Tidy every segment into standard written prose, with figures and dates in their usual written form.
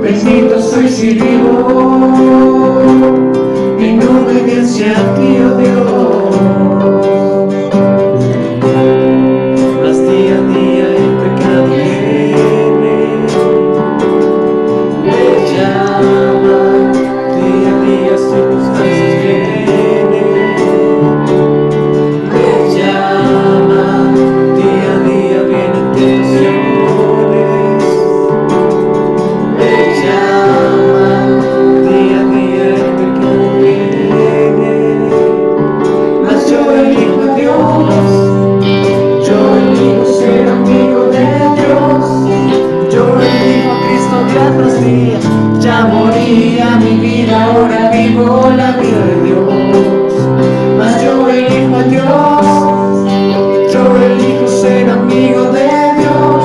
Bendito si vivo en obediencia a ti, oh Dios. Mas día a día el pecado viene, me llama, día a día circunstancias vienen, me llama, día a día vienen tentaciones, me llama, día a día el pecado viene, mas yo elijo a Dios, yo elijo ser amigo de Dios, yo elijo a Cristo día tras día, ya moría mi vida, ahora vivo la vida de Dios, mas yo elijo a Dios, yo elijo ser amigo de Dios,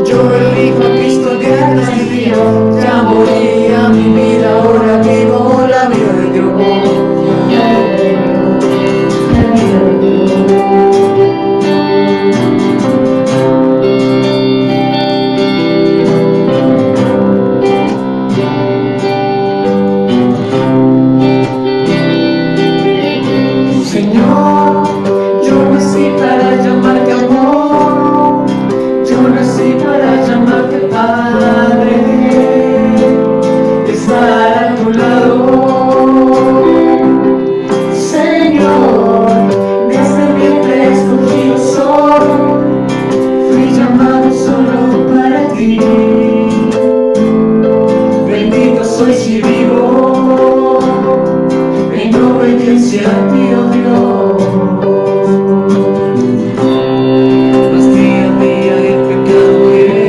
yo elijo a Cristo día tras día, ya moría mi vida, ahora vivo la vida de Dios. Señor, yo nací para llamarte amor, yo nací para llamarte Padre, estar a tu lado. Señor, desde el vientre escogido soy, fui llamado solo para ti. Bendito soy si vivo en obediencia a ti, oh Dios. Mas día a día el pecado viene,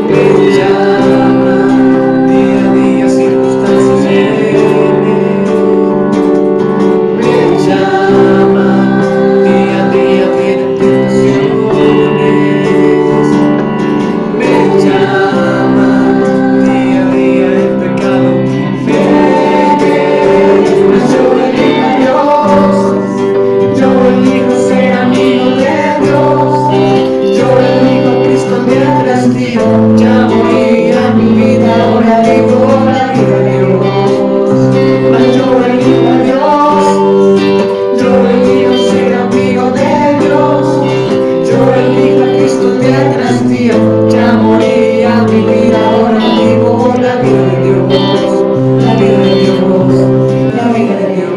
me llama, día a día circunstancias vienen, me llama, día a día vienen tentaciones, me llama, día a día el pecado viene, mas yo elijo a Dios, yo elijo ser amigo de Dios, yo elijo a Cristo día tras día, ya moría mi vida, ahora vivo la vida de Dios, mas yo elijo a Dios, yo elijo ser amigo de Dios, yo elijo a Cristo día tras día, ya moría mi vida, ahora vivo la vida de Dios, la vida de Dios, la vida de Dios.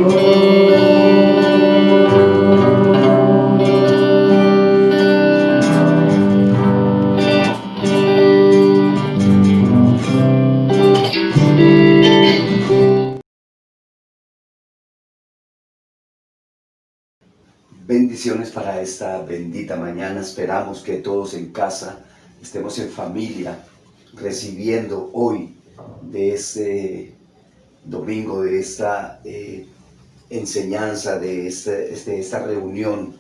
Bendiciones para esta bendita mañana. Esperamos que todos en casa estemos en familia recibiendo hoy de este domingo, de esta enseñanza, de esta reunión.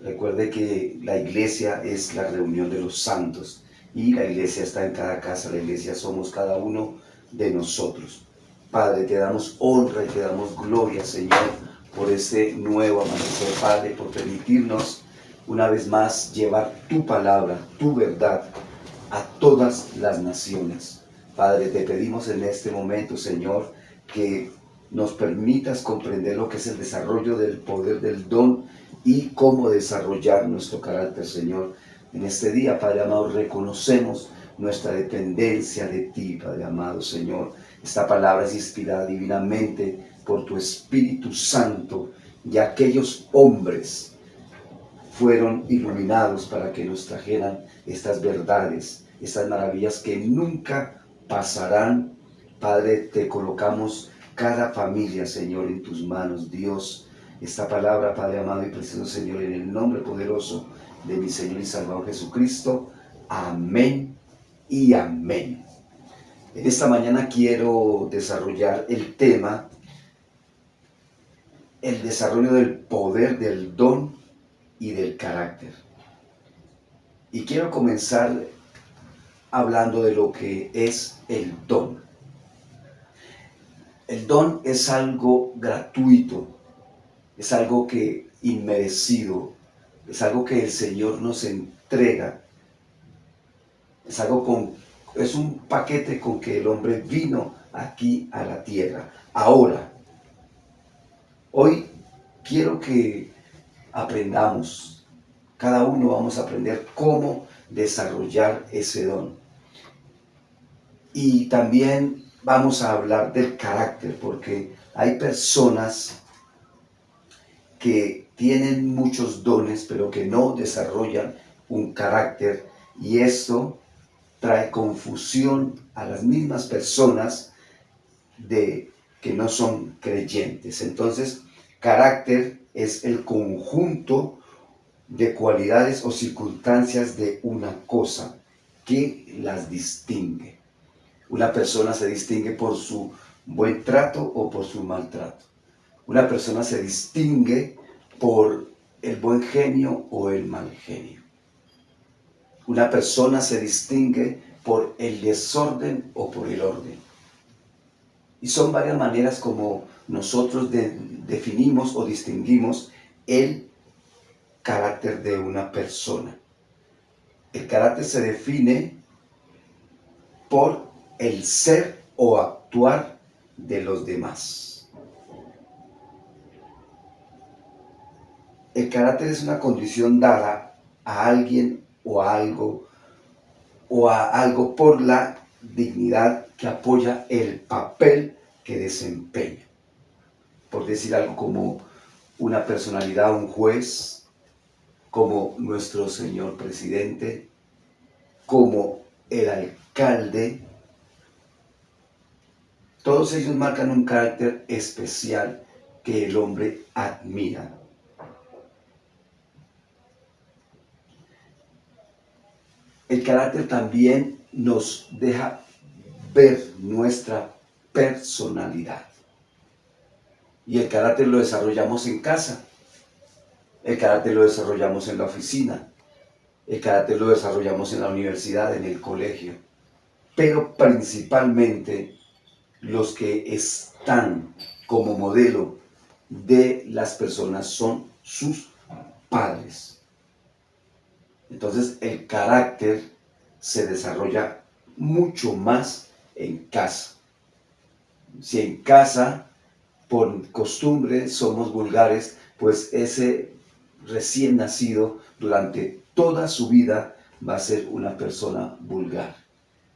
Recuerde que la iglesia es la reunión de los santos y la iglesia está en cada casa, la iglesia somos cada uno de nosotros. Padre, te damos honra y te damos gloria, Señor, por este nuevo amanecer, Padre, por permitirnos una vez más llevar tu palabra, tu verdad a todas las naciones. Padre, te pedimos en este momento, Señor, que nos permitas comprender lo que es el desarrollo del poder del don y cómo desarrollar nuestro carácter, Señor. En este día, Padre amado, reconocemos nuestra dependencia de ti, Padre amado, Señor. Esta palabra es inspirada divinamente por tu Espíritu Santo, y aquellos hombres fueron iluminados para que nos trajeran estas verdades, estas maravillas que nunca pasarán. Padre, te colocamos cada familia, Señor, en tus manos, Dios. Esta palabra, Padre amado y precioso, Señor, en el nombre poderoso de mi Señor y Salvador Jesucristo. Amén y amén. En esta mañana quiero desarrollar el tema, el desarrollo del poder del don y del carácter. Y quiero comenzar hablando de lo que es el don. El don es algo gratuito, es algo que inmerecido, es algo que el Señor nos entrega, es algo es un paquete con que el hombre vino aquí a la tierra. Ahora, hoy quiero que aprendamos, cada uno vamos a aprender cómo desarrollar ese don. Y también vamos a hablar del carácter, porque hay personas que tienen muchos dones, pero que no desarrollan un carácter, y esto trae confusión a las mismas personas de que no son creyentes. Entonces, carácter es el conjunto de cualidades o circunstancias de una cosa que las distingue. Una persona se distingue por su buen trato o por su mal trato. Una persona se distingue por el buen genio o el mal genio. Una persona se distingue por el desorden o por el orden. Y son varias maneras como nosotros definimos o distinguimos el carácter de una persona. El carácter se define por el ser o actuar de los demás. El carácter es una condición dada a alguien o a algo por la dignidad que apoya el papel que desempeña. Por decir algo, como una personalidad, un juez, como nuestro señor presidente, como el alcalde. Todos ellos marcan un carácter especial que el hombre admira. El carácter también nos deja ver nuestra personalidad. Y el carácter lo desarrollamos en casa. El carácter lo desarrollamos en la oficina. El carácter lo desarrollamos en la universidad, en el colegio. Pero principalmente los que están como modelo de las personas son sus padres. Entonces el carácter se desarrolla mucho más en casa. Si en casa, por costumbre, somos vulgares, pues ese recién nacido durante toda su vida va a ser una persona vulgar.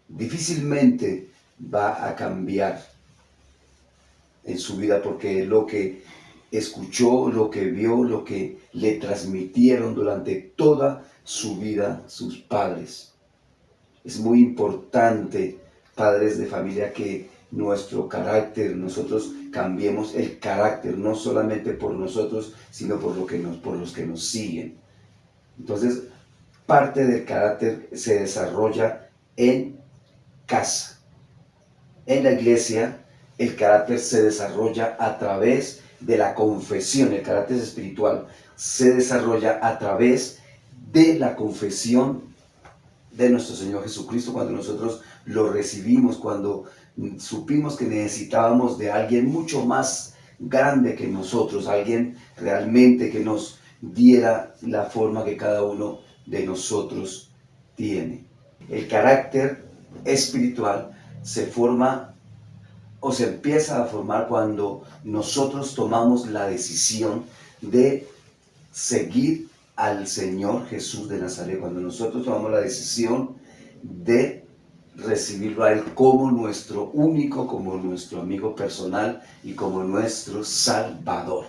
Difícilmente va a cambiar en su vida porque lo que escuchó, lo que vio, lo que le transmitieron durante toda su vida sus padres. Es muy importante, padres de familia, que nuestro carácter, nosotros cambiemos el carácter, no solamente por nosotros, sino por los que nos siguen. Entonces, parte del carácter se desarrolla en casa. En la iglesia, el carácter se desarrolla a través de la confesión. El carácter espiritual se desarrolla a través de la confesión de nuestro Señor Jesucristo, cuando nosotros lo recibimos, cuando supimos que necesitábamos de alguien mucho más grande que nosotros, alguien realmente que nos diera la forma que cada uno de nosotros tiene. El carácter espiritual se forma o se empieza a formar cuando nosotros tomamos la decisión de seguir al Señor Jesús de Nazaret, cuando nosotros tomamos la decisión de recibirlo a Él como nuestro único, como nuestro amigo personal y como nuestro Salvador.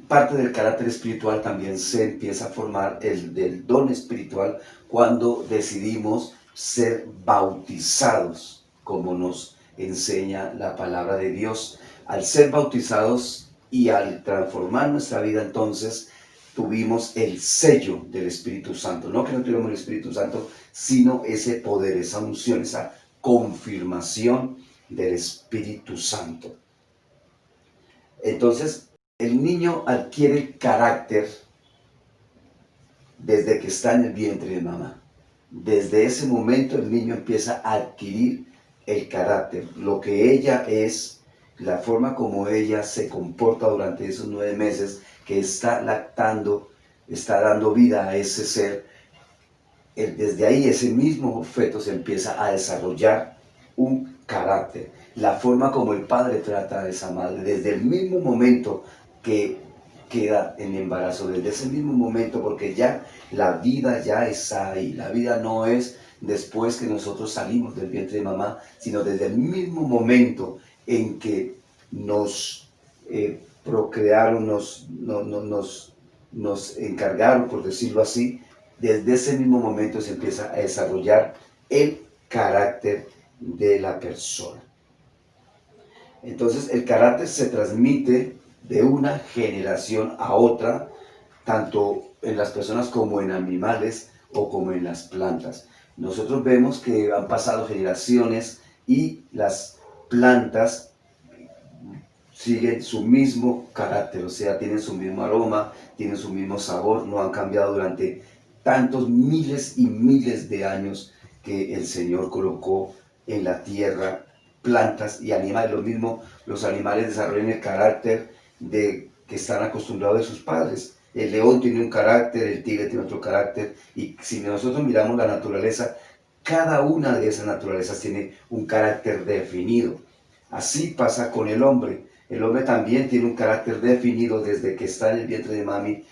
Parte del carácter espiritual también se empieza a formar, el del don espiritual, cuando decidimos ser bautizados, como nos enseña la palabra de Dios. Al ser bautizados y al transformar nuestra vida, entonces tuvimos el sello del Espíritu Santo. No que no tuviéramos el Espíritu Santo, sino ese poder, esa unción, esa confirmación del Espíritu Santo. Entonces, el niño adquiere carácter desde que está en el vientre de mamá. Desde ese momento el niño empieza a adquirir el carácter, lo que ella es, la forma como ella se comporta durante esos 9 meses que está lactando, está dando vida a ese ser, desde ahí ese mismo feto se empieza a desarrollar un carácter. La forma como el padre trata a esa madre, desde el mismo momento que queda en embarazo, desde ese mismo momento, porque ya la vida ya está ahí. La vida no es después que nosotros salimos del vientre de mamá, sino desde el mismo momento en que nos procrearon, nos encargaron, por decirlo así. Desde ese mismo momento se empieza a desarrollar el carácter de la persona. Entonces el carácter se transmite de una generación a otra, tanto en las personas como en animales o como en las plantas. Nosotros vemos que han pasado generaciones y las plantas siguen su mismo carácter, o sea, tienen su mismo aroma, tienen su mismo sabor, no han cambiado durante tantos miles y miles de años que el Señor colocó en la tierra plantas y animales. Lo mismo, los animales desarrollan el carácter de que están acostumbrados de sus padres. El león tiene un carácter, el tigre tiene otro carácter, y si nosotros miramos la naturaleza, cada una de esas naturalezas tiene un carácter definido. Así pasa con el hombre. El hombre también tiene un carácter definido desde que está en el vientre de mami,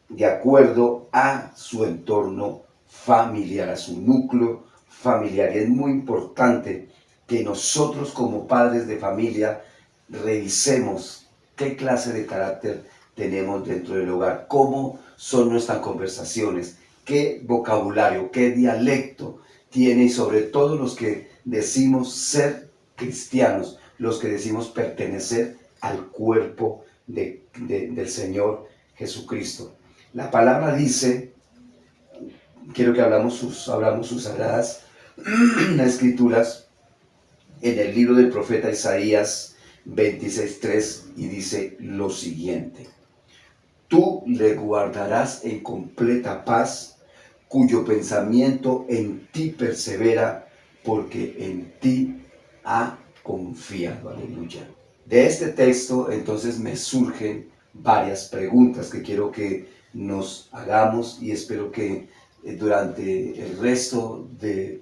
de acuerdo a su entorno familiar, a su núcleo familiar. Y es muy importante que nosotros como padres de familia revisemos qué clase de carácter tenemos dentro del hogar, cómo son nuestras conversaciones, qué vocabulario, qué dialecto tiene, y sobre todo los que decimos ser cristianos, los que decimos pertenecer al cuerpo del Señor Jesucristo. La palabra dice, quiero que hablamos sus sagradas escrituras en el libro del profeta Isaías 26:3, y dice lo siguiente: tú le guardarás en completa paz, cuyo pensamiento en ti persevera, porque en ti ha confiado. Aleluya. De este texto entonces me surgen varias preguntas que quiero que nos hagamos, y espero que durante el resto de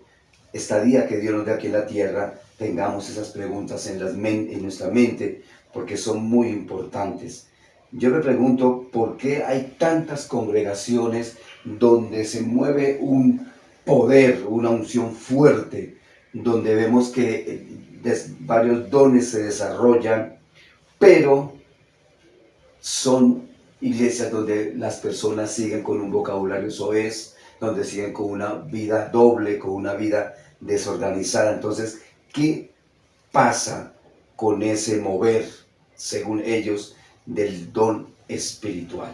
estadía que Dios nos dé aquí en la tierra tengamos esas preguntas en nuestra mente, porque son muy importantes. Yo me pregunto por qué hay tantas congregaciones donde se mueve un poder, una unción fuerte, donde vemos que varios dones se desarrollan, pero son iglesias donde las personas siguen con un vocabulario soez, donde siguen con una vida doble, con una vida desorganizada. Entonces, ¿qué pasa con ese mover, según ellos, del don espiritual?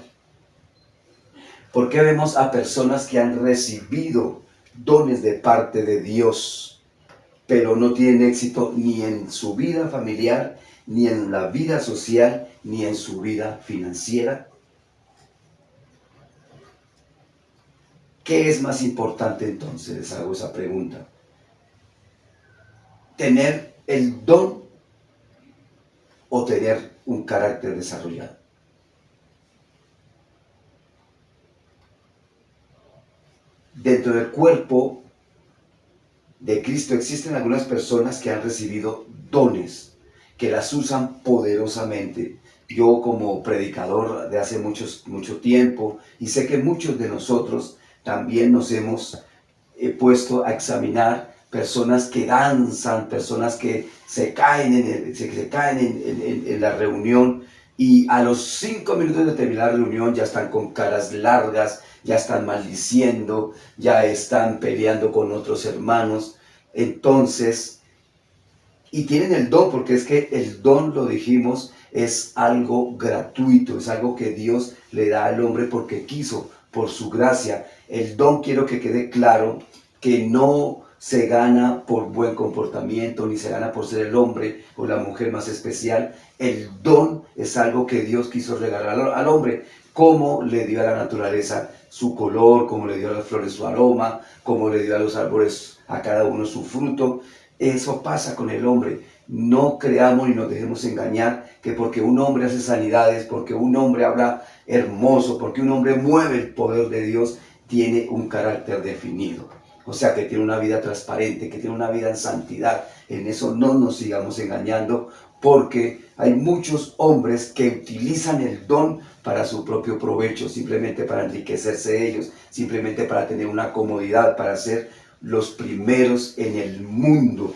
¿Por qué vemos a personas que han recibido dones de parte de Dios, pero no tienen éxito ni en su vida familiar, ni en la vida social, ni en su vida financiera? ¿Qué es más importante entonces? Les hago esa pregunta. ¿Tener el don o tener un carácter desarrollado? Dentro del cuerpo de Cristo existen algunas personas que han recibido dones, que las usan poderosamente. Yo como predicador de hace mucho tiempo, y sé que muchos de nosotros también nos hemos puesto a examinar personas que danzan, personas que se caen en la reunión, y a los 5 minutos de terminar la reunión ya están con caras largas, ya están maldiciendo, ya están peleando con otros hermanos. Entonces, y tienen el don, porque es que el don, lo dijimos, es algo gratuito, es algo que Dios le da al hombre porque quiso, por su gracia. El don, quiero que quede claro, que no se gana por buen comportamiento, ni se gana por ser el hombre o la mujer más especial. El don es algo que Dios quiso regalar al hombre, como le dio a la naturaleza su color, como le dio a las flores su aroma, como le dio a los árboles a cada uno su fruto. Eso pasa con el hombre. No creamos ni nos dejemos engañar que porque un hombre hace sanidades, porque un hombre habla hermoso, porque un hombre mueve el poder de Dios, tiene un carácter definido. O sea, que tiene una vida transparente, que tiene una vida en santidad. En eso no nos sigamos engañando, porque hay muchos hombres que utilizan el don para su propio provecho, simplemente para enriquecerse ellos, simplemente para tener una comodidad, para ser los primeros en el mundo,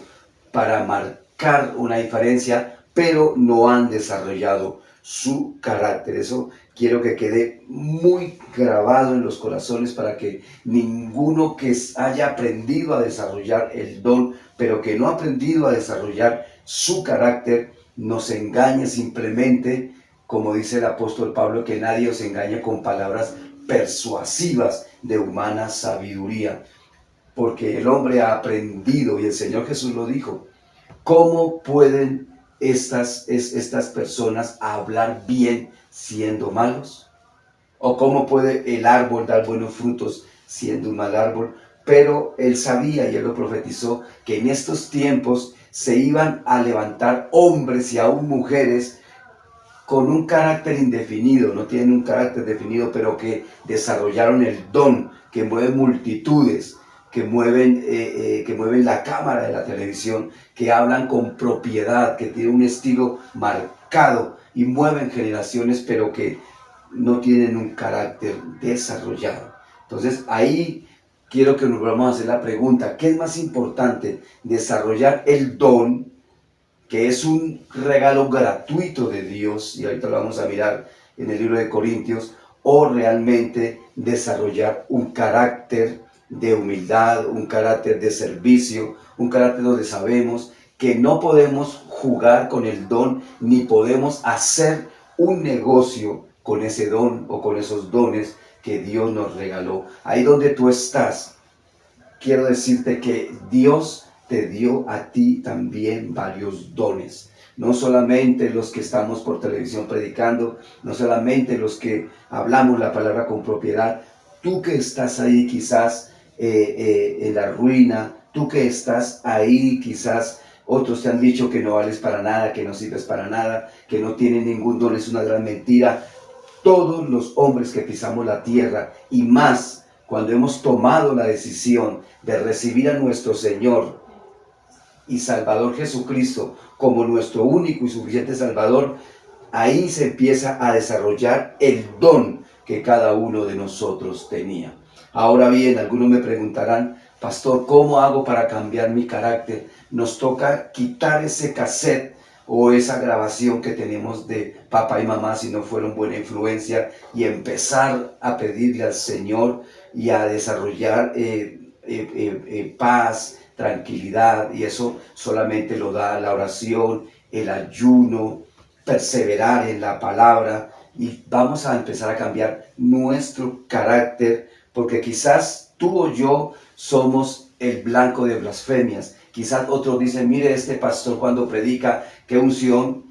para marcar una diferencia, pero no han desarrollado su carácter. Eso quiero que quede muy grabado en los corazones, para que ninguno que haya aprendido a desarrollar el don, pero que no ha aprendido a desarrollar su carácter, nos engañe simplemente, como dice el apóstol Pablo, que nadie os engañe con palabras persuasivas de humana sabiduría, porque el hombre ha aprendido, y el Señor Jesús lo dijo. ¿Cómo pueden estas personas hablar bien siendo malos? ¿O cómo puede el árbol dar buenos frutos siendo un mal árbol? Pero él sabía, y él lo profetizó, que en estos tiempos se iban a levantar hombres y aún mujeres con un carácter indefinido, no tienen un carácter definido, pero que desarrollaron el don, que mueven multitudes, que mueven la cámara de la televisión, que hablan con propiedad, que tienen un estilo marcado y mueven generaciones, pero que no tienen un carácter desarrollado. Entonces ahí quiero que nos vamos a hacer la pregunta: ¿qué es más importante? ¿Desarrollar el don, que es un regalo gratuito de Dios, y ahorita lo vamos a mirar en el libro de Corintios, o realmente desarrollar un carácter de humildad, un carácter de servicio, un carácter donde sabemos que no podemos jugar con el don, ni podemos hacer un negocio con ese don o con esos dones que Dios nos regaló? Ahí donde tú estás, quiero decirte que Dios te dio a ti también varios dones. No solamente los que estamos por televisión predicando, no solamente los que hablamos la palabra con propiedad. Tú que estás ahí quizás en la ruina, tú que estás ahí quizás otros te han dicho que no vales para nada, que no sirves para nada, que no tienes ningún don, es una gran mentira. Todos los hombres que pisamos la tierra, y más cuando hemos tomado la decisión de recibir a nuestro Señor y Salvador Jesucristo como nuestro único y suficiente Salvador, ahí se empieza a desarrollar el don que cada uno de nosotros tenía. Ahora bien, algunos me preguntarán: pastor, ¿cómo hago para cambiar mi carácter? Nos toca quitar ese cassette o esa grabación que tenemos de papá y mamá, si no fueron buena influencia, y empezar a pedirle al Señor y a desarrollar paz, tranquilidad, y eso solamente lo da la oración, el ayuno, perseverar en la palabra. Y vamos a empezar a cambiar nuestro carácter, porque quizás tú o yo somos el blanco de blasfemias. Quizás otros dicen: mire, este pastor cuando predica, qué unción.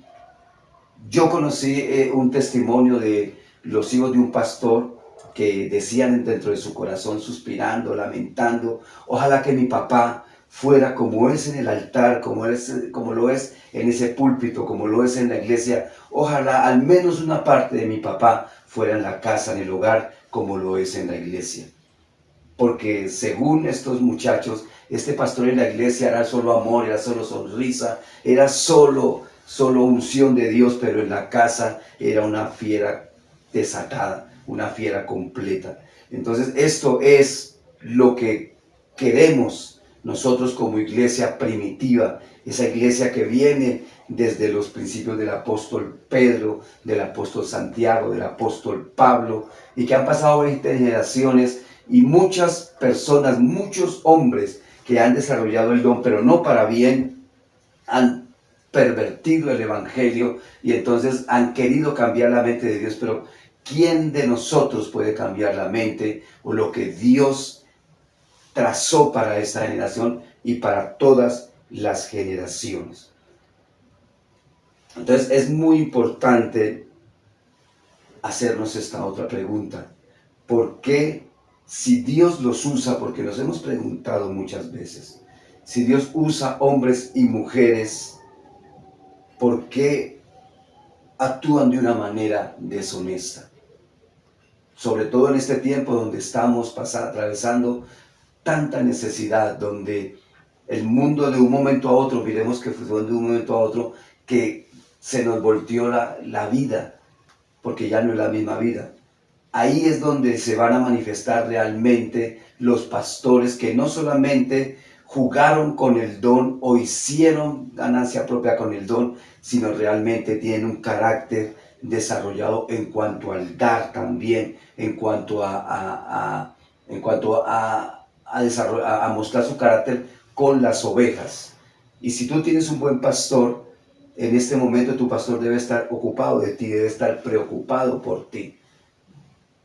Yo conocí un testimonio de los hijos de un pastor que decían dentro de su corazón, suspirando, lamentando: ojalá que mi papá fuera como es en el altar, como lo es en ese púlpito, como lo es en la iglesia. Ojalá al menos una parte de mi papá fuera en la casa, en el hogar, como lo es en la iglesia. Porque según estos muchachos, este pastor en la iglesia era solo amor, era solo sonrisa, era solo unción de Dios, pero en la casa era una fiera desatada, una fiera completa. Entonces esto es lo que queremos nosotros como iglesia primitiva, esa iglesia que viene desde los principios del apóstol Pedro, del apóstol Santiago, del apóstol Pablo, y que han pasado 20 generaciones, y muchas personas, muchos hombres que han desarrollado el don, pero no para bien, han pervertido el evangelio, y entonces han querido cambiar la mente de Dios. Pero ¿quién de nosotros puede cambiar la mente o lo que Dios trazó para esta generación y para todas las generaciones? Entonces es muy importante hacernos esta otra pregunta: ¿por qué, si Dios los usa? Porque nos hemos preguntado muchas veces, si Dios usa hombres y mujeres, ¿por qué actúan de una manera deshonesta? sobre todo en este tiempo donde estamos atravesando tanta necesidad, donde el mundo de un momento a otro, miremos que fue de un momento a otro, que se nos volteó la vida, porque ya no es la misma vida. Ahí es donde se van a manifestar realmente los pastores que no solamente jugaron con el don o hicieron ganancia propia con el don, sino realmente tienen un carácter desarrollado en cuanto al dar también, en cuanto a mostrar su carácter con las ovejas. Y si tú tienes un buen pastor, en este momento tu pastor debe estar ocupado de ti, debe estar preocupado por ti.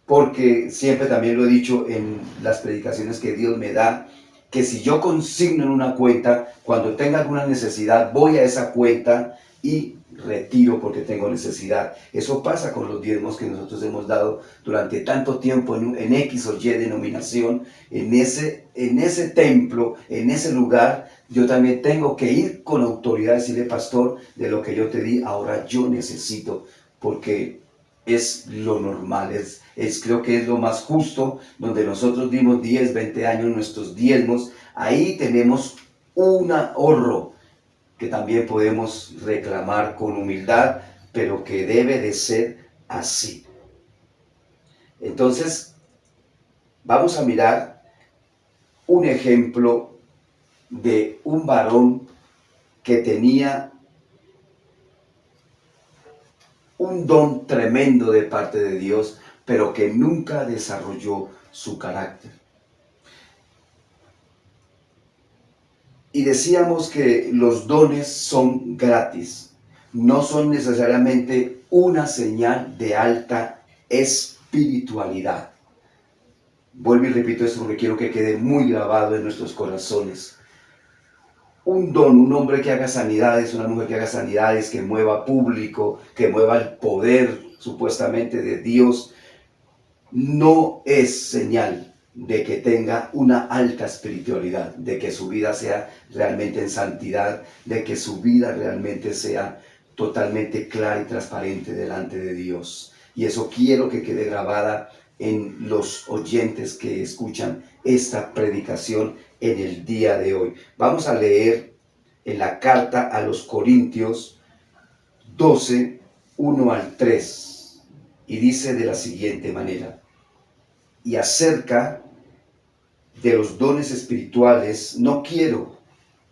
Porque siempre también lo he dicho en las predicaciones que Dios me da, que si yo consigno en una cuenta, cuando tenga alguna necesidad, voy a esa cuenta y retiro porque tengo necesidad. Eso pasa con los diezmos que nosotros hemos dado durante tanto tiempo en X o Y denominación, en ese templo, en ese lugar. Yo también tengo que ir con autoridad y decirle, pastor, de lo que yo te di, ahora yo necesito, porque es lo normal, creo que es lo más justo, donde nosotros dimos 10, 20 años nuestros diezmos, ahí tenemos un ahorro que también podemos reclamar con humildad, pero que debe de ser así. Entonces, vamos a mirar un ejemplo de un varón que tenía un don tremendo de parte de Dios, pero que nunca desarrolló su carácter. Y decíamos que los dones son gratis, no son necesariamente una señal de alta espiritualidad. Vuelvo y repito esto porque quiero que quede muy grabado en nuestros corazones. Un don, un hombre que haga sanidades, una mujer que haga sanidades, que mueva público, que mueva el poder supuestamente de Dios, no es señal de que tenga una alta espiritualidad, de que su vida sea realmente en santidad, de que su vida realmente sea totalmente clara y transparente delante de Dios. Y eso quiero que quede grabada en los oyentes que escuchan esta predicación en el día de hoy. Vamos a leer en la carta a los Corintios 12, 1 al 3, y dice de la siguiente manera: y acerca de los dones espirituales, no quiero,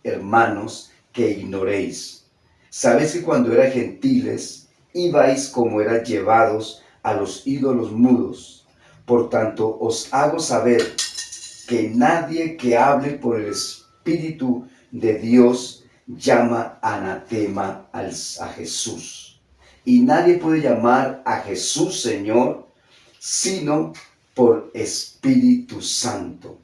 hermanos, que ignoréis. Sabéis que cuando erais gentiles, ibais como eran llevados a los ídolos mudos. Por tanto, os hago saber que nadie que hable por el Espíritu de Dios llama anatema a Jesús. Y nadie puede llamar a Jesús Señor, sino por Espíritu Santo.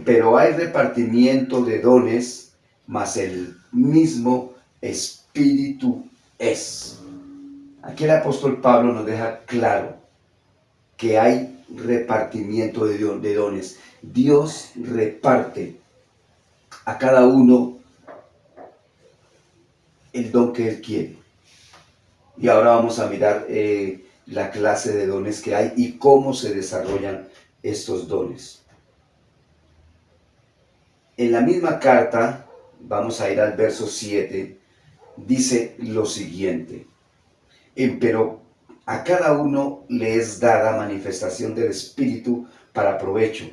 Pero hay repartimiento de dones, mas el mismo Espíritu es. Aquí el apóstol Pablo nos deja claro que hay repartimiento de dones. Dios reparte a cada uno el don que Él quiere. Y ahora vamos a mirar la clase de dones que hay y cómo se desarrollan estos dones. En la misma carta, vamos a ir al verso 7, dice lo siguiente: pero a cada uno le es dada manifestación del Espíritu para provecho,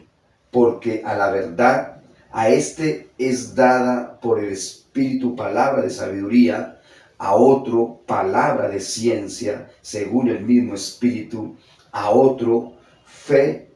porque a la verdad a este es dada por el Espíritu palabra de sabiduría, a otro palabra de ciencia según el mismo Espíritu, a otro fe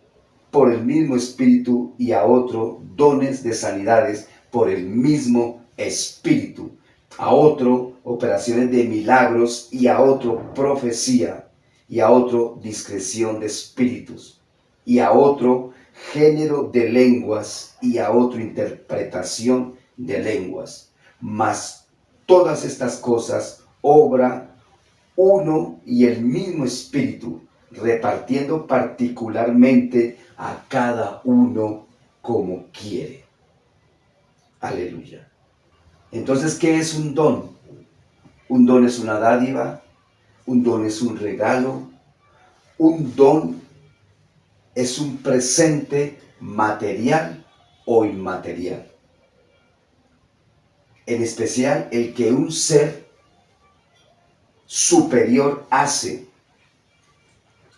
por el mismo Espíritu, y a otro dones de sanidades por el mismo Espíritu, a otro operaciones de milagros, y a otro profecía, y a otro discreción de espíritus, y a otro género de lenguas, y a otro interpretación de lenguas. Mas todas estas cosas obra uno y el mismo Espíritu, repartiendo particularmente a cada uno como quiere. Aleluya. Entonces, ¿qué es un don? Un don es una dádiva, un don es un regalo, un don es un presente material o inmaterial. En especial el que un ser superior hace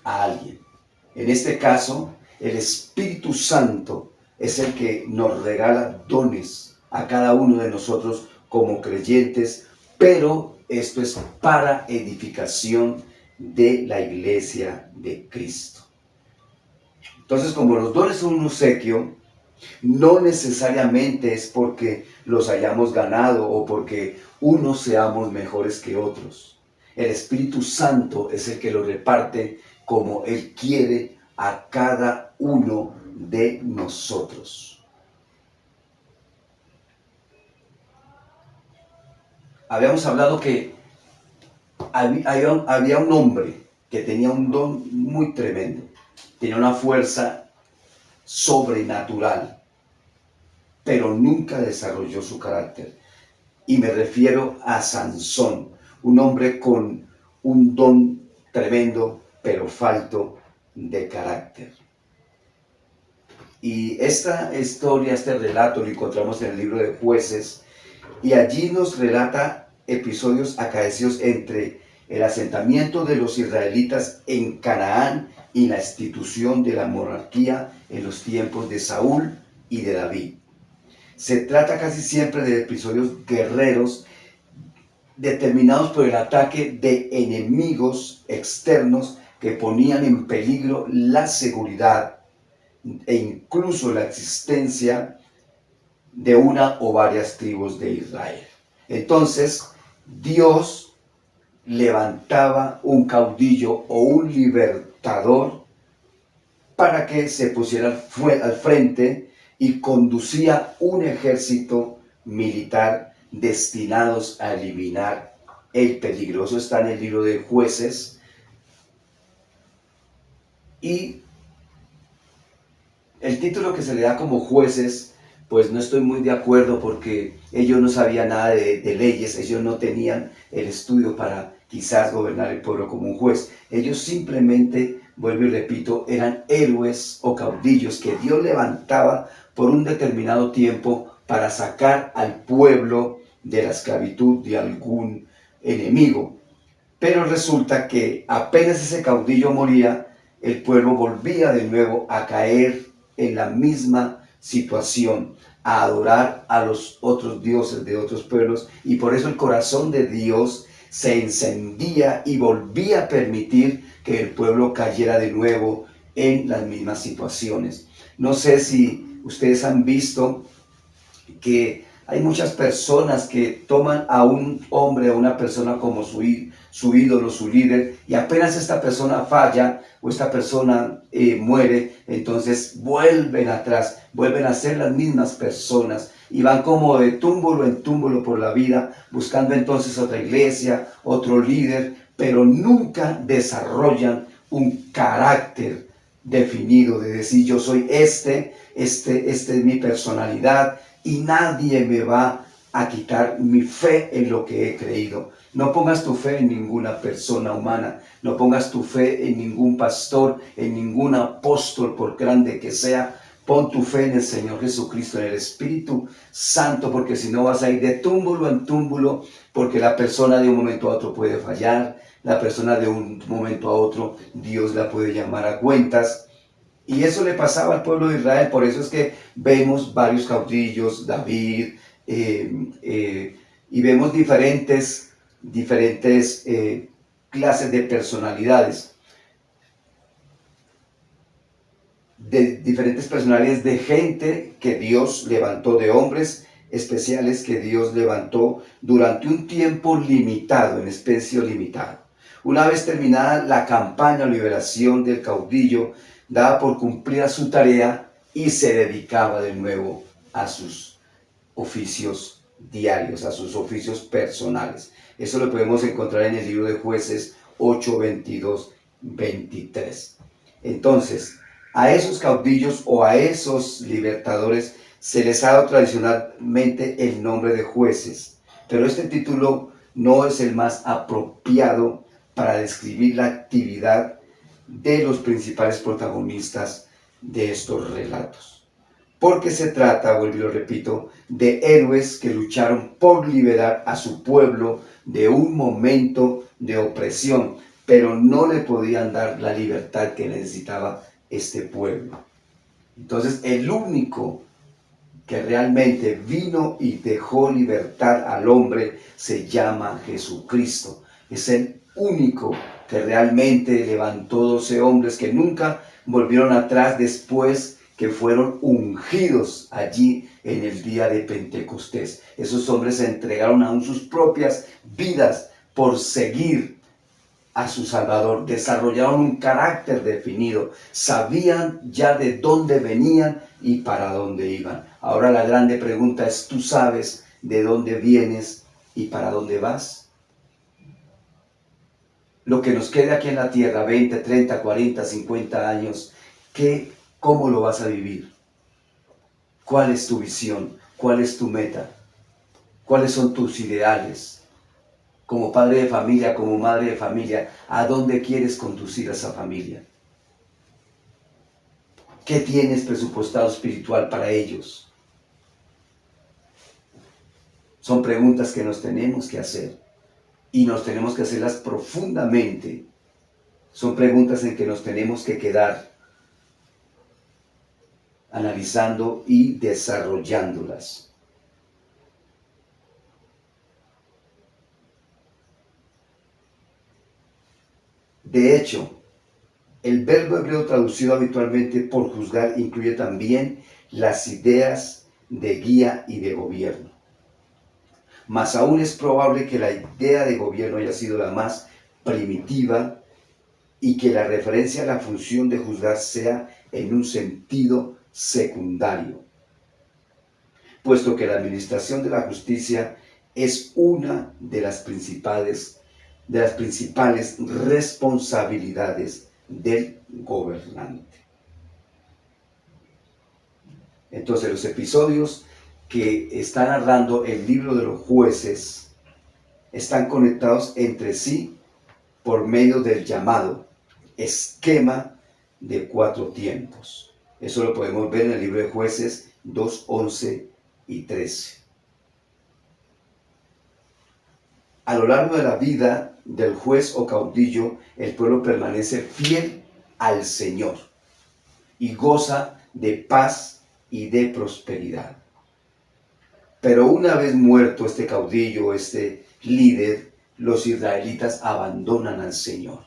a alguien. En este caso, el Espíritu Santo es el que nos regala dones a cada uno de nosotros como creyentes, pero esto es para edificación de la iglesia de Cristo. Entonces, como los dones son un obsequio, no necesariamente es porque los hayamos ganado o porque unos seamos mejores que otros. El Espíritu Santo es el que lo reparte como Él quiere a cada uno de nosotros. Habíamos hablado que había un hombre que tenía un don muy tremendo, tenía una fuerza sobrenatural, pero nunca desarrolló su carácter. Y me refiero a Sansón, un hombre con un don tremendo, pero falto de carácter. Y esta historia, este relato lo encontramos en el libro de Jueces, y allí nos relata episodios acaecidos entre el asentamiento de los israelitas en Canaán y la institución de la monarquía en los tiempos de Saúl y de David. Se trata casi siempre de episodios guerreros determinados por el ataque de enemigos externos que ponían en peligro la seguridad e incluso la existencia de una o varias tribus de Israel. Entonces, Dios levantaba un caudillo o un libertador para que se pusiera al frente y conducía un ejército militar destinados a eliminar el peligro. Eso está en el libro de Jueces. Y el título que se le da como jueces, pues no estoy muy de acuerdo porque ellos no sabían nada de leyes, ellos no tenían el estudio para quizás gobernar el pueblo como un juez. Ellos simplemente, vuelvo y repito, eran héroes o caudillos que Dios levantaba por un determinado tiempo para sacar al pueblo de la esclavitud de algún enemigo. Pero resulta que apenas ese caudillo moría, el pueblo volvía de nuevo a caer en la misma situación, a adorar a los otros dioses de otros pueblos, y por eso el corazón de Dios se encendía y volvía a permitir que el pueblo cayera de nuevo en las mismas situaciones. No sé si ustedes han visto que hay muchas personas que toman a un hombre, a una persona como su ídolo, su líder, y apenas esta persona falla o esta persona muere, entonces vuelven atrás, vuelven a ser las mismas personas y van como de túmulo en túmulo por la vida, buscando entonces otra iglesia, otro líder, pero nunca desarrollan un carácter definido de decir yo soy esta es mi personalidad, y nadie me va a quitar mi fe en lo que he creído. No pongas tu fe en ninguna persona humana, no pongas tu fe en ningún pastor, en ningún apóstol, por grande que sea. Pon tu fe en el Señor Jesucristo, en el Espíritu Santo, porque si no vas a ir de túmulo en túmulo, porque la persona de un momento a otro puede fallar, la persona de un momento a otro Dios la puede llamar a cuentas. Y eso le pasaba al pueblo de Israel, por eso es que vemos varios caudillos, David, y vemos diferentes clases de personalidades, de gente que Dios levantó, de hombres especiales que Dios levantó durante un tiempo limitado, en espacio limitado. Una vez terminada la campaña o liberación del caudillo, daba por cumplida su tarea y se dedicaba de nuevo a sus oficios diarios, a sus oficios personales. Eso lo podemos encontrar en el libro de Jueces 8, 22, 23. Entonces, a esos caudillos o a esos libertadores se les ha dado tradicionalmente el nombre de jueces, pero este título no es el más apropiado para describir la actividad de los principales protagonistas de estos relatos. Porque se trata, vuelvo y lo repito, de héroes que lucharon por liberar a su pueblo de un momento de opresión, pero no le podían dar la libertad que necesitaba este pueblo. Entonces, el único que realmente vino y dejó libertad al hombre se llama Jesucristo. Es el único que realmente levantó 12 hombres que nunca volvieron atrás después que fueron ungidos allí en el día de Pentecostés. Esos hombres se entregaron aún sus propias vidas por seguir a su Salvador, desarrollaron un carácter definido, sabían ya de dónde venían y para dónde iban. Ahora la grande pregunta es, ¿tú sabes de dónde vienes y para dónde vas? Lo que nos quede aquí en la tierra, 20, 30, 40, 50 años, ¿cómo lo vas a vivir? ¿Cuál es tu visión? ¿Cuál es tu meta? ¿Cuáles son tus ideales? Como padre de familia, como madre de familia, ¿a dónde quieres conducir a esa familia? ¿Qué tienes presupuestado espiritual para ellos? Son preguntas que nos tenemos que hacer y nos tenemos que hacerlas profundamente. Son preguntas en que nos tenemos que quedar analizando y desarrollándolas. De hecho, el verbo hebreo traducido habitualmente por juzgar incluye también las ideas de guía y de gobierno. Más aún es probable que la idea de gobierno haya sido la más primitiva y que la referencia a la función de juzgar sea en un sentido secundario, puesto que la administración de la justicia es una de las principales responsabilidades del gobernante. Entonces, los episodios que está narrando el libro de los jueces están conectados entre sí por medio del llamado esquema de 4 tiempos. Eso lo podemos ver en el libro de Jueces 2, 11 y 13. A lo largo de la vida del juez o caudillo, el pueblo permanece fiel al Señor y goza de paz y de prosperidad. Pero una vez muerto este caudillo, este líder, los israelitas abandonan al Señor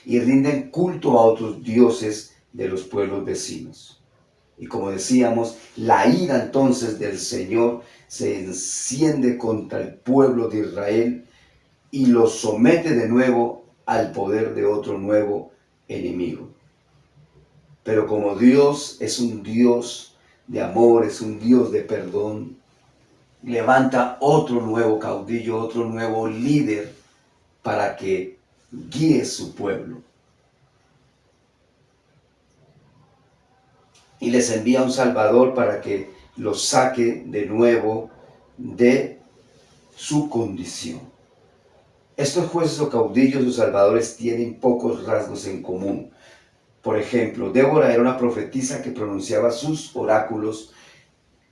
y rinden culto a otros dioses de los pueblos vecinos. Y como decíamos, la ira entonces del Señor se enciende contra el pueblo de Israel y los somete de nuevo al poder de otro nuevo enemigo. Pero como Dios es un Dios de amor, es un Dios de perdón, levanta otro nuevo caudillo, otro nuevo líder para que guíe su pueblo. Y les envía un Salvador para que los saque de nuevo de su condición. Estos jueces o caudillos o salvadores tienen pocos rasgos en común. Por ejemplo, Débora era una profetisa que pronunciaba sus oráculos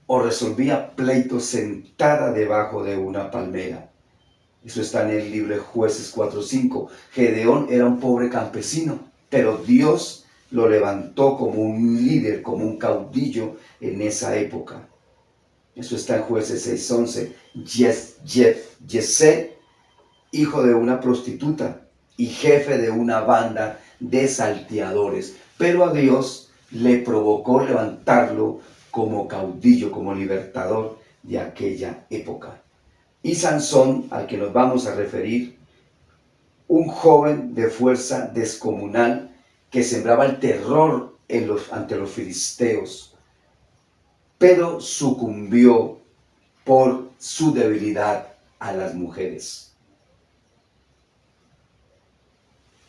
o resolvía pleitos sentada debajo de una palmera. Eso está en el libro de Jueces 4:5. Gedeón era un pobre campesino, pero Dios lo levantó como un líder, como un caudillo en esa época. Eso está en Jueces 6:11. Yesé, hijo de una prostituta y jefe de una banda de salteadores, pero a Dios le provocó levantarlo como caudillo, como libertador de aquella época. Y Sansón, al que nos vamos a referir, un joven de fuerza descomunal que sembraba el terror ante los filisteos, pero sucumbió por su debilidad a las mujeres.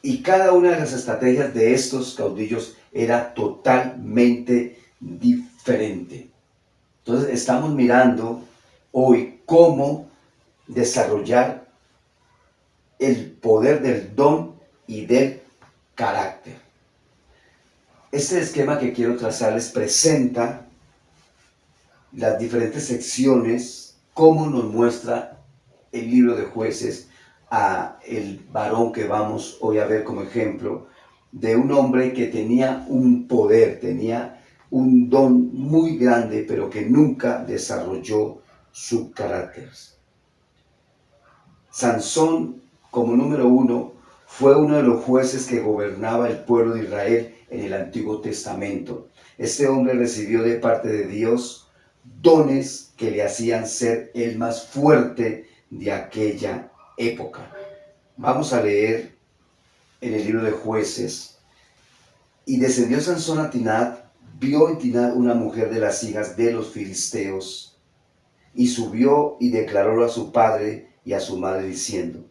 Y cada una de las estrategias de estos caudillos era totalmente diferente. Entonces estamos mirando hoy cómo desarrollar el poder del don y del carácter. Este esquema que quiero trazarles presenta las diferentes secciones, cómo nos muestra el libro de Jueces a el varón que vamos hoy a ver como ejemplo, de un hombre que tenía un poder, tenía un don muy grande, pero que nunca desarrolló su carácter. Sansón, como número uno, fue uno de los jueces que gobernaba el pueblo de Israel en el Antiguo Testamento. Este hombre recibió de parte de Dios dones que le hacían ser el más fuerte de aquella época. Vamos a leer en el libro de Jueces. Y descendió Sansón a Tinat, vio en Tinat una mujer de las hijas de los filisteos, y subió y declarólo a su padre y a su madre, diciendo: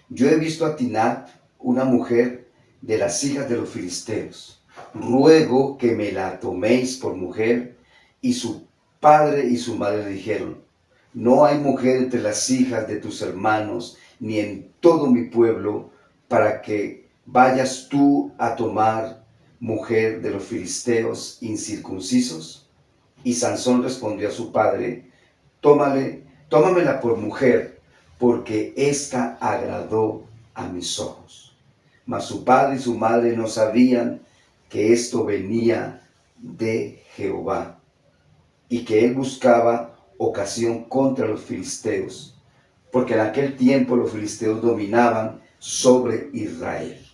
yo he visto a Tinat, una mujer de las hijas de los filisteos. Ruego que me la toméis por mujer. Y su padre y su madre le dijeron: no hay mujer entre las hijas de tus hermanos, ni en todo mi pueblo, para que vayas tú a tomar mujer de los filisteos incircuncisos. Y Sansón respondió a su padre: tómamela por mujer, porque ésta agradó a mis ojos. Mas su padre y su madre no sabían que esto venía de Jehová, y que él buscaba ocasión contra los filisteos, porque en aquel tiempo los filisteos dominaban sobre Israel.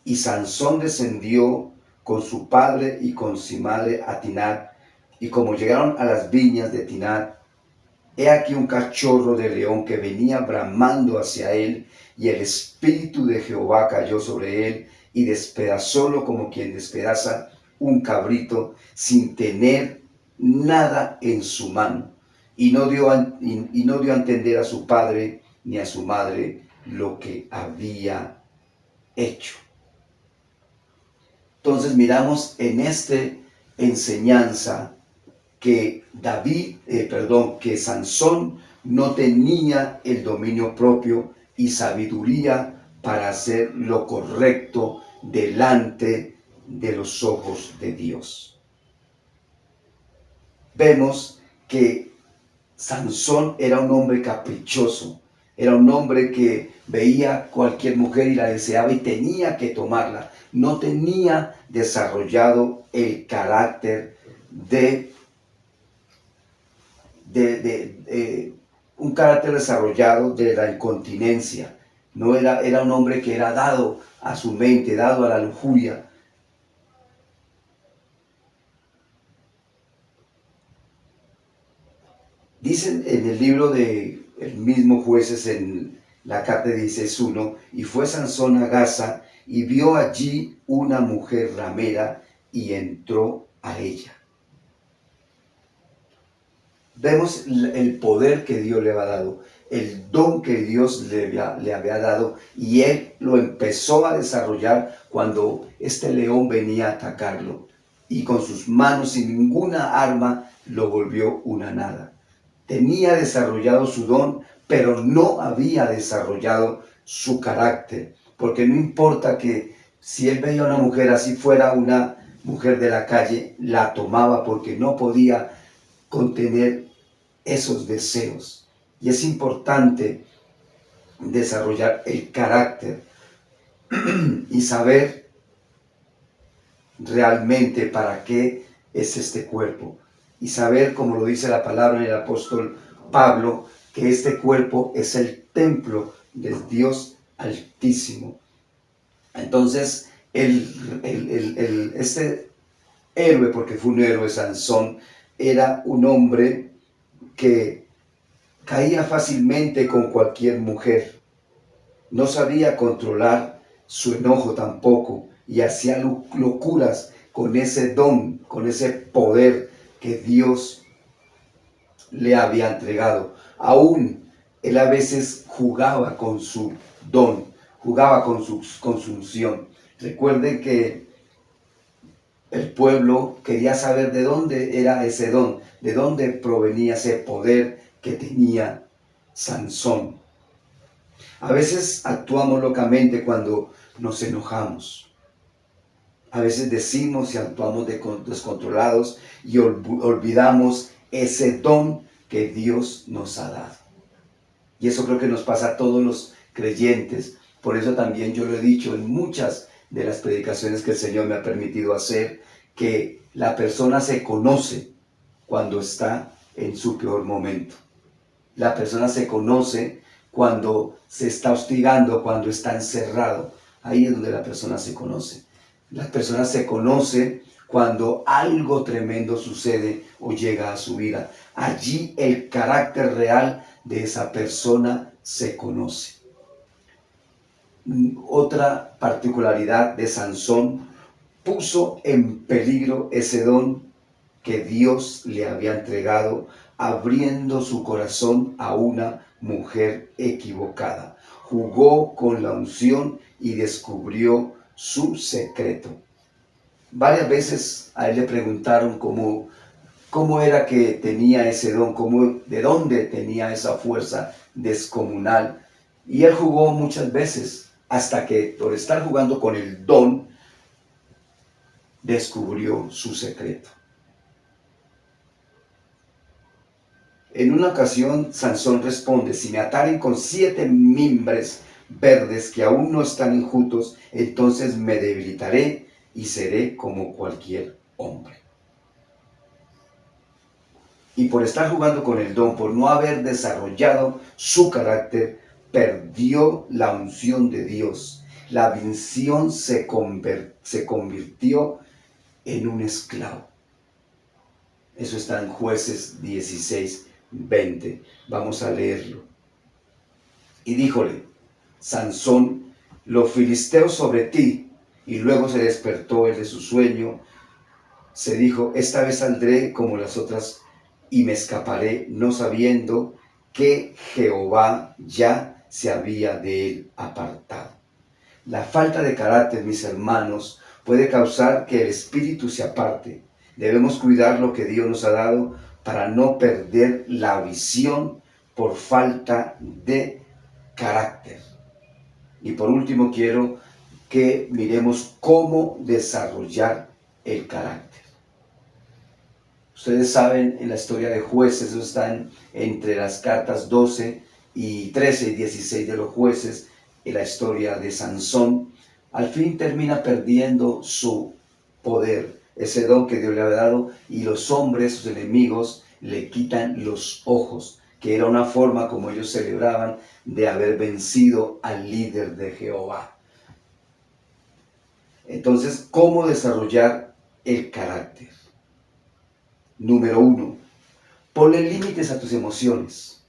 Y Sansón descendió con su padre y con su madre a Tinat, y como llegaron a las viñas de Tinat, he aquí un cachorro de león que venía bramando hacia él, y el espíritu de Jehová cayó sobre él, y despedazólo como quien despedaza un cabrito, sin tener nada en su mano. Y no dio a entender a su padre ni a su madre lo que había hecho. Entonces miramos en esta enseñanza que que Sansón no tenía el dominio propio y sabiduría para hacer lo correcto delante de los ojos de Dios. Vemos que Sansón era un hombre caprichoso, era un hombre que veía cualquier mujer y la deseaba y tenía que tomarla. No tenía desarrollado el carácter un carácter desarrollado de la incontinencia. No era un hombre que era dado a su mente, dado a la lujuria. Dicen en el libro de el mismo Jueces, en la carta de 16:1, y fue Sansón a Gaza y vio allí una mujer ramera y entró a ella. Vemos el poder que Dios le había dado, el don que Dios le había dado, y él lo empezó a desarrollar cuando este león venía a atacarlo, y con sus manos sin ninguna arma lo volvió una nada. Tenía desarrollado su don, pero no había desarrollado su carácter, porque no importa que si él veía a una mujer, así fuera una mujer de la calle, la tomaba porque no podía contener esos deseos. Y es importante desarrollar el carácter y saber realmente para qué es este cuerpo. Y saber, como lo dice la palabra del apóstol Pablo, que este cuerpo es el templo del Dios Altísimo. Entonces, este héroe, porque fue un héroe, Sansón, era un hombre que caía fácilmente con cualquier mujer. No sabía controlar su enojo tampoco y hacía locuras con ese don, con ese poder que Dios le había entregado. Aún él a veces jugaba con su don, jugaba con su unción. Recuerden que el pueblo quería saber de dónde era ese don, de dónde provenía ese poder que tenía Sansón. A veces actuamos locamente cuando nos enojamos. A veces decimos y actuamos descontrolados y olvidamos ese don que Dios nos ha dado. Y eso creo que nos pasa a todos los creyentes. Por eso también yo lo he dicho en muchas de las predicaciones que el Señor me ha permitido hacer, que la persona se conoce cuando está en su peor momento. La persona se conoce cuando se está hostigando, cuando está encerrado. Ahí es donde la persona se conoce. La persona se conoce cuando algo tremendo sucede o llega a su vida. Allí el carácter real de esa persona se conoce. Otra particularidad de Sansón: puso en peligro ese don que Dios le había entregado, abriendo su corazón a una mujer equivocada. Jugó con la unción y descubrió su secreto. Varias veces a él le preguntaron cómo era que tenía ese don, de dónde tenía esa fuerza descomunal. Y él jugó muchas veces, hasta que por estar jugando con el don, descubrió su secreto. En una ocasión, Sansón responde: si me ataren con 7 mimbres verdes que aún no están enjutos, entonces me debilitaré y seré como cualquier hombre. Y por estar jugando con el don, por no haber desarrollado su carácter, perdió la unción de Dios. La visión se convirtió en un esclavo. Eso está en Jueces 16:20. Vamos a leerlo. Y díjole Sansón: los filisteos sobre ti. Y luego se despertó él de su sueño. Se dijo: esta vez saldré como las otras y me escaparé, no sabiendo que Jehová ya se había de él apartado. La falta de carácter, mis hermanos, puede causar que el espíritu se aparte. Debemos cuidar lo que Dios nos ha dado para no perder la visión por falta de carácter. Y por último, quiero que miremos cómo desarrollar el carácter. Ustedes saben, en la historia de Jueces, eso está entre las cartas 12 y 13 y 16 de los Jueces, en la historia de Sansón. Al fin termina perdiendo su poder, ese don que Dios le había dado, y los hombres, sus enemigos, le quitan los ojos, que era una forma como ellos celebraban de haber vencido al líder de Jehová. Entonces, ¿cómo desarrollar el carácter? Número 1, ponle límites a tus emociones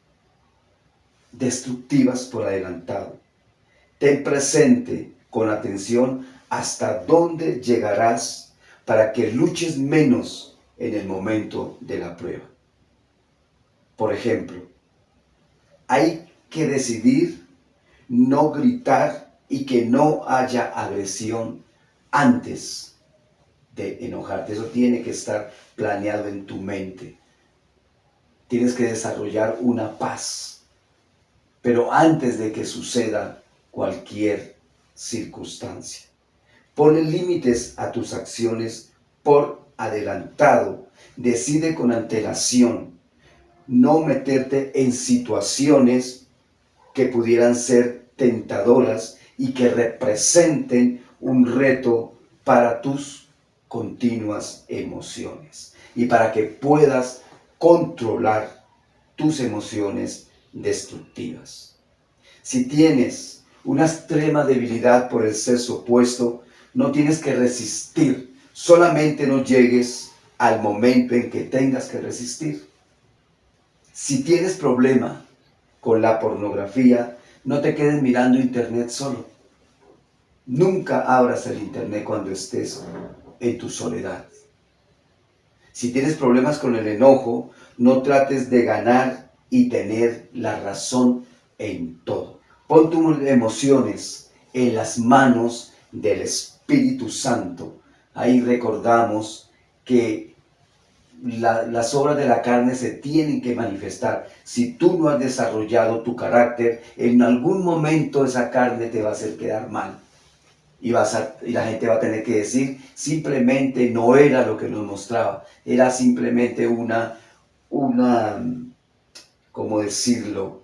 destructivas por adelantado. Ten presente con atención hasta dónde llegarás para que luches menos en el momento de la prueba. Por ejemplo, hay que decidir no gritar y que no haya agresión antes de enojarte. Eso tiene que estar planeado en tu mente. Tienes que desarrollar una paz, pero antes de que suceda cualquier circunstancia. Ponle límites a tus acciones por adelantado. Decide con antelación no meterte en situaciones que pudieran ser tentadoras y que representen un reto para tus continuas emociones y para que puedas controlar tus emociones destructivas. Si tienes una extrema debilidad por el sexo opuesto, no tienes que resistir, solamente no llegues al momento en que tengas que resistir. Si tienes problema con la pornografía, no te quedes mirando internet solo. Nunca abras el internet cuando estés en tu soledad. Si tienes problemas con el enojo, no trates de ganar y tener la razón en todo. Pon tus emociones en las manos del Espíritu Santo. Ahí recordamos que las obras de la carne se tienen que manifestar. Si tú no has desarrollado tu carácter, en algún momento esa carne te va a hacer quedar mal. y la gente va a tener que decir, simplemente no era lo que nos mostraba, era simplemente ¿cómo decirlo?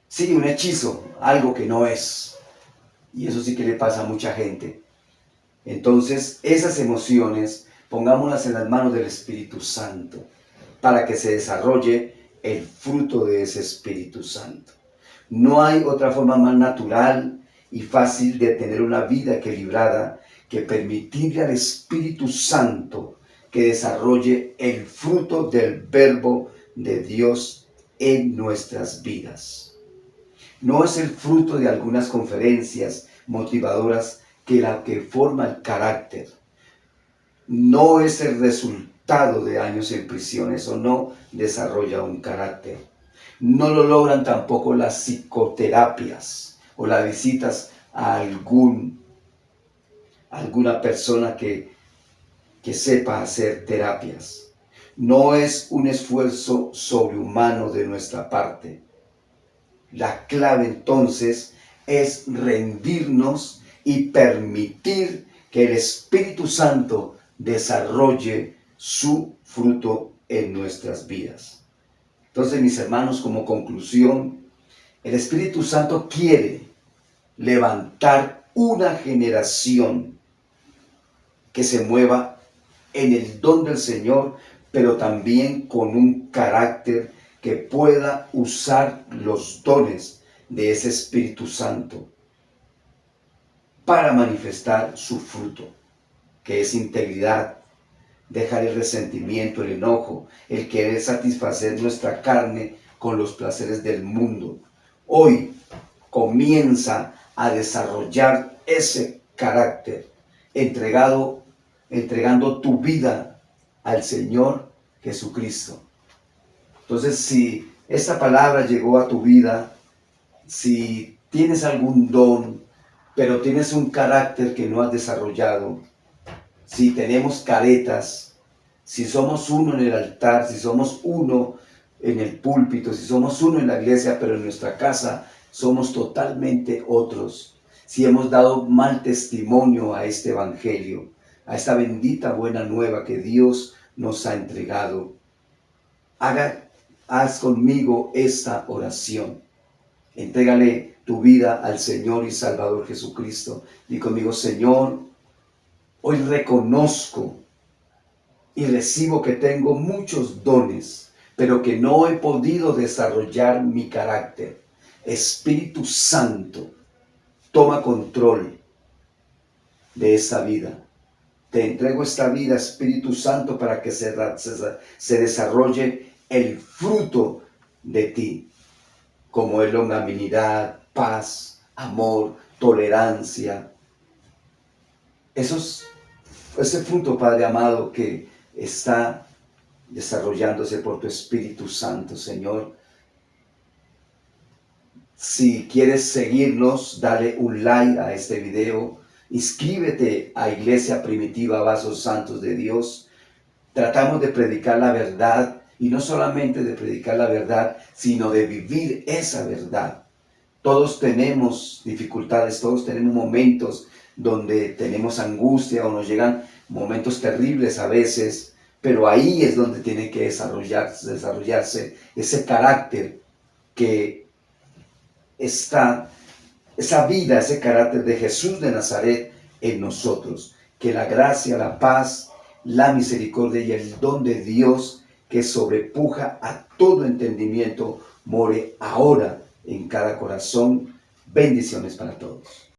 Sí, un hechizo, algo que no es. Y eso sí que le pasa a mucha gente. Entonces, esas emociones, pongámoslas en las manos del Espíritu Santo, para que se desarrolle el fruto de ese Espíritu Santo. No hay otra forma más natural y fácil de tener una vida equilibrada que permitirle al Espíritu Santo que desarrolle el fruto del verbo de Dios en nuestras vidas. No es el fruto de algunas conferencias motivadoras que la que forma el carácter. No es el resultado de años en prisión, eso no desarrolla un carácter. No lo logran tampoco las psicoterapias o las visitas a alguna persona que sepa hacer terapias. No es un esfuerzo sobrehumano de nuestra parte. La clave entonces es rendirnos y permitir que el Espíritu Santo desarrolle su fruto en nuestras vidas. Entonces, mis hermanos, como conclusión, el Espíritu Santo quiere levantar una generación que se mueva en el don del Señor, pero también con un carácter que pueda usar los dones de ese Espíritu Santo para manifestar su fruto, que es integridad, dejar el resentimiento, el enojo, el querer satisfacer nuestra carne con los placeres del mundo. Hoy comienza a desarrollar ese carácter, entregando tu vida al Señor Jesucristo. Entonces, si esta palabra llegó a tu vida, si tienes algún don, pero tienes un carácter que no has desarrollado, si tenemos caretas, si somos uno en el altar, si somos uno en el púlpito, si somos uno en la iglesia, pero en nuestra casa somos totalmente otros, si hemos dado mal testimonio a este evangelio, a esta bendita buena nueva que Dios nos ha entregado, haz conmigo esta oración. Entrégale tu vida al Señor y Salvador Jesucristo. Y conmigo, Señor, hoy reconozco y recibo que tengo muchos dones, pero que no he podido desarrollar mi carácter. Espíritu Santo, toma control de esta vida. Te entrego esta vida, Espíritu Santo, para que se desarrolle el fruto de ti, como es longanimidad, paz, amor, tolerancia. Ese fruto, Padre amado, que está desarrollándose por tu Espíritu Santo, Señor. Si quieres seguirnos, dale un like a este video. Inscríbete a Iglesia Primitiva Vasos Santos de Dios. Tratamos de predicar la verdad, y no solamente de predicar la verdad, sino de vivir esa verdad. Todos tenemos dificultades, todos tenemos momentos donde tenemos angustia o nos llegan momentos terribles a veces, pero ahí es donde tiene que desarrollarse ese carácter que está, esa vida, ese carácter de Jesús de Nazaret en nosotros. Que la gracia, la paz, la misericordia y el don de Dios que sobrepuja a todo entendimiento more ahora en cada corazón. Bendiciones para todos.